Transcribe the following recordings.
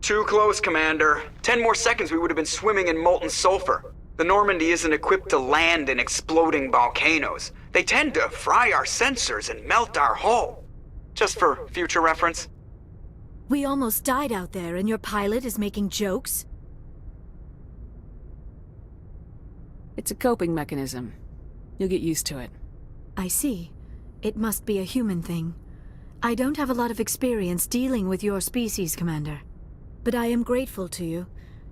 Too close, Commander. 10 more seconds we would have been swimming in molten sulfur. The Normandy isn't equipped to land in exploding volcanoes. They tend to fry our sensors and melt our hull. Just for future reference. We almost died out there and your pilot is making jokes? It's a coping mechanism. You'll get used to it. I see. It must be a human thing. I don't have a lot of experience dealing with your species, Commander. But I am grateful to you.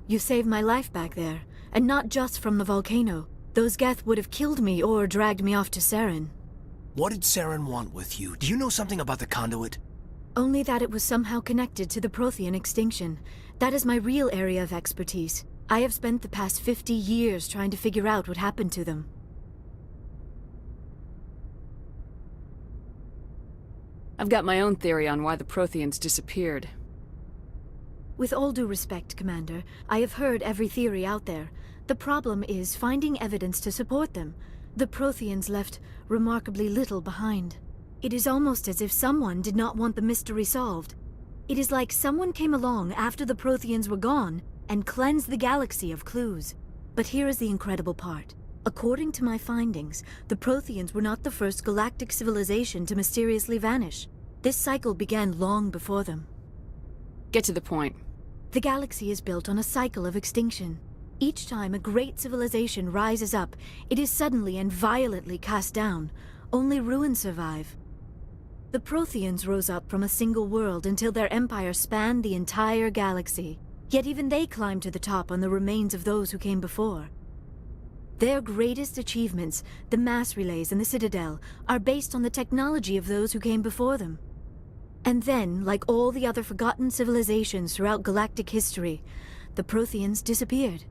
You saved my life back there, and not just from the volcano. Those Geth would have killed me or dragged me off to Saren. What did Saren want with you? Do you know something about the conduit? Only that it was somehow connected to the Prothean extinction. That is my real area of expertise. I have spent the past 50 years trying to figure out what happened to them. I've got my own theory on why the Protheans disappeared. With all due respect, Commander, I have heard every theory out there. The problem is finding evidence to support them. The Protheans left remarkably little behind. It is almost as if someone did not want the mystery solved. It is like someone came along after the Protheans were gone and cleansed the galaxy of clues. But here is the incredible part. According to my findings, the Protheans were not the first galactic civilization to mysteriously vanish. This cycle began long before them. Get to the point. The galaxy is built on a cycle of extinction. Each time a great civilization rises up, it is suddenly and violently cast down. Only ruins survive. The Protheans rose up from a single world until their empire spanned the entire galaxy. Yet even they climbed to the top on the remains of those who came before. Their greatest achievements, the mass relays and the Citadel, are based on the technology of those who came before them. And then, like all the other forgotten civilizations throughout galactic history, the Protheans disappeared.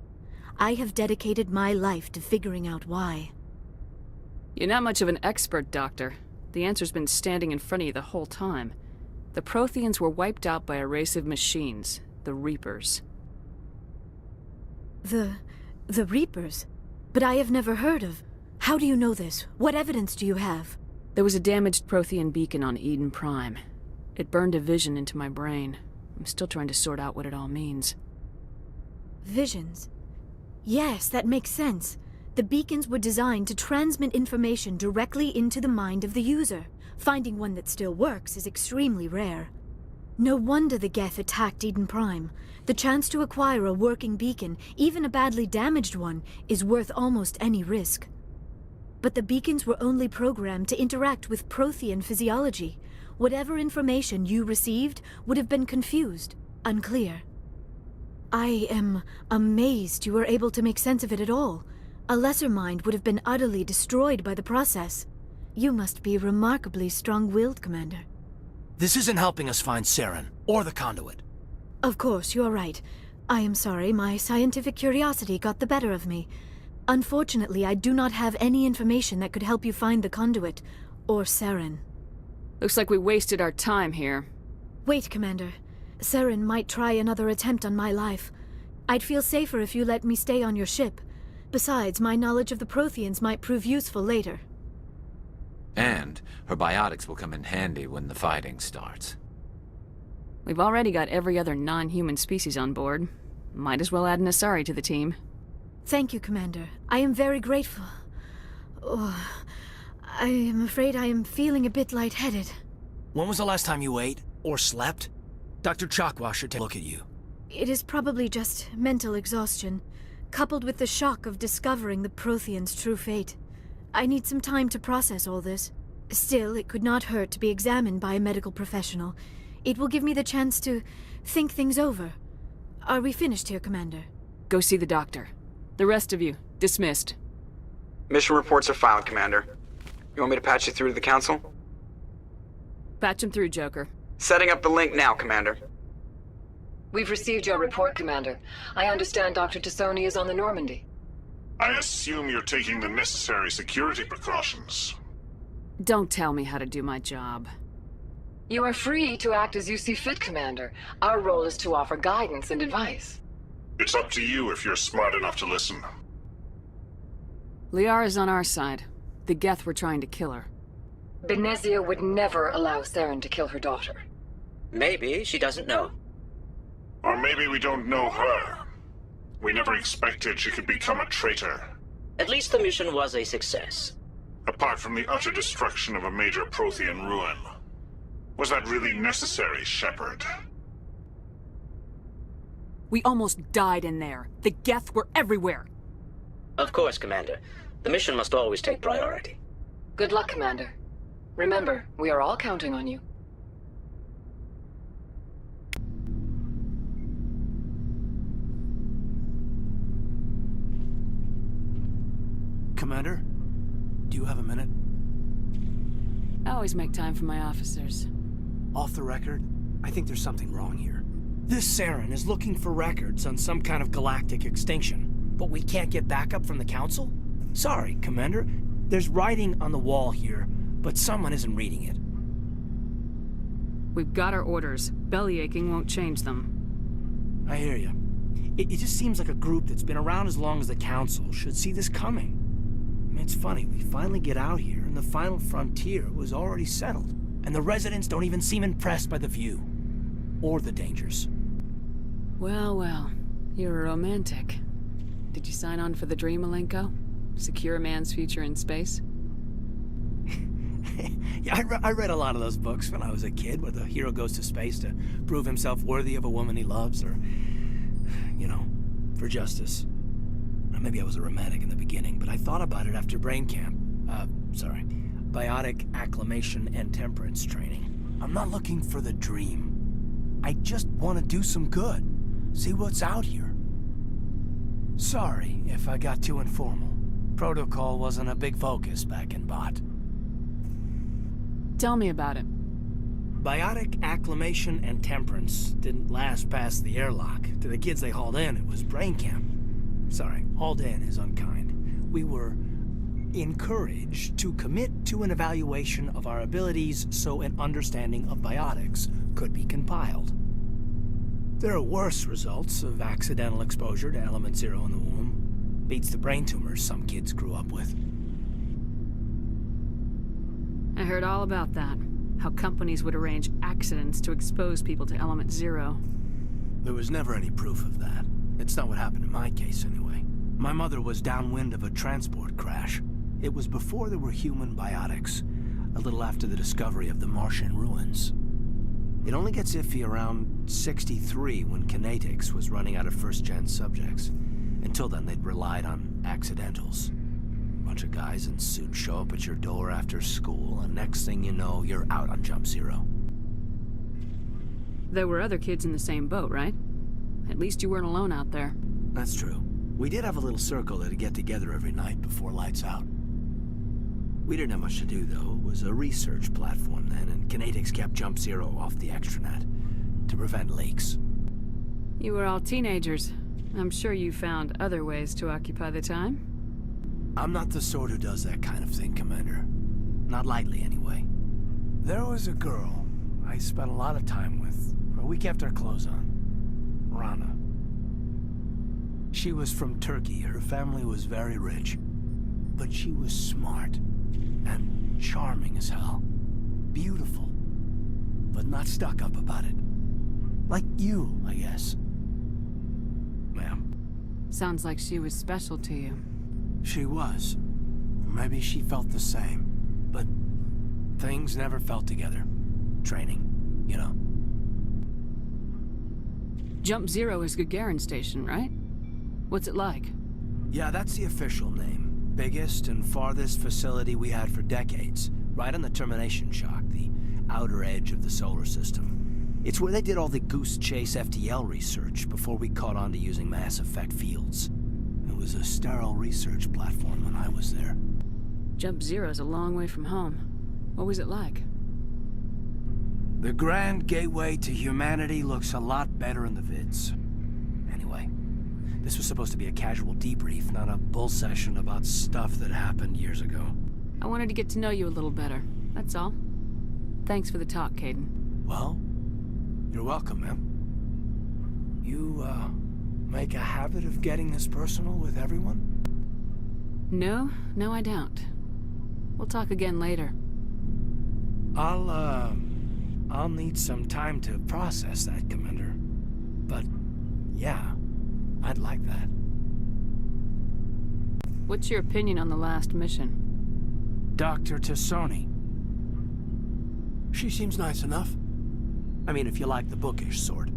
I have dedicated my life to figuring out why. You're not much of an expert, Doctor. The answer's been standing in front of you the whole time. The Protheans were wiped out by a race of machines, the Reapers. The Reapers? But I have never heard of... How do you know this? What evidence do you have? There was a damaged Prothean beacon on Eden Prime. It burned a vision into my brain. I'm still trying to sort out what it all means. Visions? Yes, that makes sense. The beacons were designed to transmit information directly into the mind of the user. Finding one that still works is extremely rare. No wonder the Geth attacked Eden Prime. The chance to acquire a working beacon, even a badly damaged one, is worth almost any risk. But the beacons were only programmed to interact with Prothean physiology. Whatever information you received would have been confused, unclear. I am amazed you were able to make sense of it at all. A lesser mind would have been utterly destroyed by the process. You must be remarkably strong-willed, Commander. This isn't helping us find Saren, or the conduit. Of course, you're right. I am sorry, my scientific curiosity got the better of me. Unfortunately, I do not have any information that could help you find the conduit, or Saren. Looks like we wasted our time here. Wait, Commander. Saren might try another attempt on my life. I'd feel safer if you let me stay on your ship. Besides, my knowledge of the Protheans might prove useful later. And her biotics will come in handy when the fighting starts. We've already got every other non-human species on board. Might as well add an Asari to the team. Thank you, Commander. I am very grateful. Oh, I am afraid I am feeling a bit lightheaded. When was the last time you ate, or slept? Dr. Chakwa should take a look at you. It is probably just mental exhaustion, coupled with the shock of discovering the Protheans' true fate. I need some time to process all this. Still, it could not hurt to be examined by a medical professional. It will give me the chance to think things over. Are we finished here, Commander? Go see the doctor. The rest of you, dismissed. Mission reports are filed, Commander. You want me to patch you through to the Council? Patch him through, Joker. Setting up the link now, Commander. We've received your report, Commander. I understand Dr. Tassoni is on the Normandy. I assume you're taking the necessary security precautions. Don't tell me how to do my job. You are free to act as you see fit, Commander. Our role is to offer guidance and advice. It's up to you if you're smart enough to listen. Liara's on our side. The Geth were trying to kill her. Benezia would never allow Saren to kill her daughter. Maybe she doesn't know. Or maybe we don't know her. We never expected she could become a traitor. At least the mission was a success. Apart from the utter destruction of a major Prothean ruin. Was that really necessary, Shepard? We almost died in there. The Geth were everywhere. Of course, Commander. The mission must always take priority. Good luck, Commander. Remember, we are all counting on you. Commander, do you have a minute? I always make time for my officers. Off the record, I think there's something wrong here. This Saren is looking for records on some kind of galactic extinction, but we can't get backup from the Council? Sorry, Commander. There's writing on the wall here, but someone isn't reading it. We've got our orders. Bellyaching won't change them. I hear you. It just seems like a group that's been around as long as the Council should see this coming. I mean, it's funny, we finally get out here, and the final frontier was already settled. And the residents don't even seem impressed by the view. Or the dangers. Well, well. You're a romantic. Did you sign on for the dream, Malenko? Secure a man's future in space? Yeah, I read a lot of those books when I was a kid, where the hero goes to space to prove himself worthy of a woman he loves, or, you know, for justice. Maybe I was a romantic in the beginning, but I thought about it after brain camp. Biotic acclimation and temperance training. I'm not looking for the dream. I just want to do some good. See what's out here. Sorry if I got too informal. Protocol wasn't a big focus back in Bot. Tell me about it. Biotic acclimation and temperance didn't last past the airlock. To the kids they hauled in, it was brain camp. Sorry, hauled in is unkind. We were encouraged to commit to an evaluation of our abilities so an understanding of biotics could be compiled. There are worse results of accidental exposure to element 0 in the womb. Beats the brain tumors some kids grew up with. I heard all about that. How companies would arrange accidents to expose people to element 0. There was never any proof of that. It's not what happened in my case, anyway. My mother was downwind of a transport crash. It was before there were human biotics, a little after the discovery of the Martian ruins. It only gets iffy around 63 when Kinetics was running out of first-gen subjects. Until then, they'd relied on accidentals. A bunch of guys in suits show up at your door after school, and next thing you know, you're out on Jump Zero. There were other kids in the same boat, right? At least you weren't alone out there. That's true. We did have a little circle that'd get together every night before lights out. We didn't have much to do, though. It was a research platform then, and Kinetics kept Jump Zero off the extranet to prevent leaks. You were all teenagers. I'm sure you found other ways to occupy the time. I'm not the sort who does that kind of thing, Commander. Not lightly, anyway. There was a girl I spent a lot of time with for a week after our clothes on. Rana. She was from Turkey. Her family was very rich. But she was smart. And charming as hell. Beautiful. But not stuck up about it. Like you, I guess. Ma'am. Sounds like she was special to you. She was. Maybe she felt the same. But things never felt together. Training, you know. Jump Zero is Gagarin Station, right? What's it like? Yeah, that's the official name. Biggest and farthest facility we had for decades. Right on the termination shock, the outer edge of the solar system. It's where they did all the Goose Chase FTL research before we caught on to using mass effect fields. It was a sterile research platform when I was there. Jump Zero's a long way from home. What was it like? The grand gateway to humanity looks a lot better in the vids. Anyway, this was supposed to be a casual debrief, not a bull session about stuff that happened years ago. I wanted to get to know you a little better, that's all. Thanks for the talk, Caden. Well, you're welcome, ma'am. You, make a habit of getting this personal with everyone? No, I don't. We'll talk again later. I'll need some time to process that, Commander. But, yeah, I'd like that. What's your opinion on the last mission? Dr. Tassoni. She seems nice enough. I mean, if you like the bookish sort.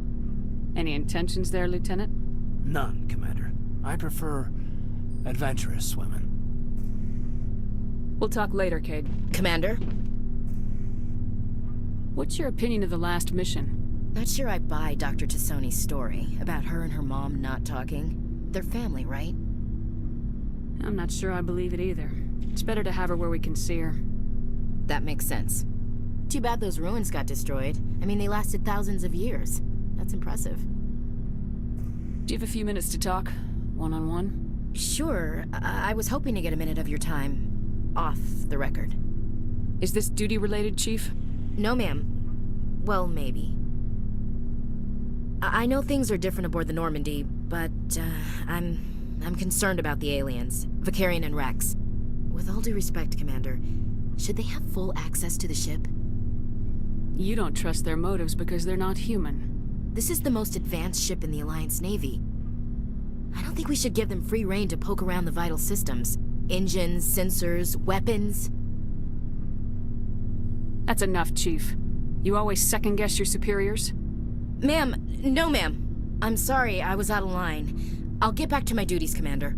Any intentions there, Lieutenant? None, Commander. I prefer adventurous women. We'll talk later, Cade. Commander? What's your opinion of the last mission? Not sure I buy Dr. Tassoni's story about her and her mom not talking. They're family, right? I'm not sure I believe it either. It's better to have her where we can see her. That makes sense. Too bad those ruins got destroyed. I mean, they lasted thousands of years. That's impressive. Do you have a few minutes to talk? One-on-one? Sure. I was hoping to get a minute of your time. Off the record. Is this duty-related, Chief? No, ma'am. Well, maybe. I know things are different aboard the Normandy, but, I'm concerned about the aliens. Vicarian and Rex. With all due respect, Commander, should they have full access to the ship? You don't trust their motives because they're not human. This is the most advanced ship in the Alliance Navy. I don't think we should give them free rein to poke around the vital systems. Engines, sensors, weapons. That's enough, Chief. You always second-guess your superiors? Ma'am, no ma'am. I'm sorry, I was out of line. I'll get back to my duties, Commander.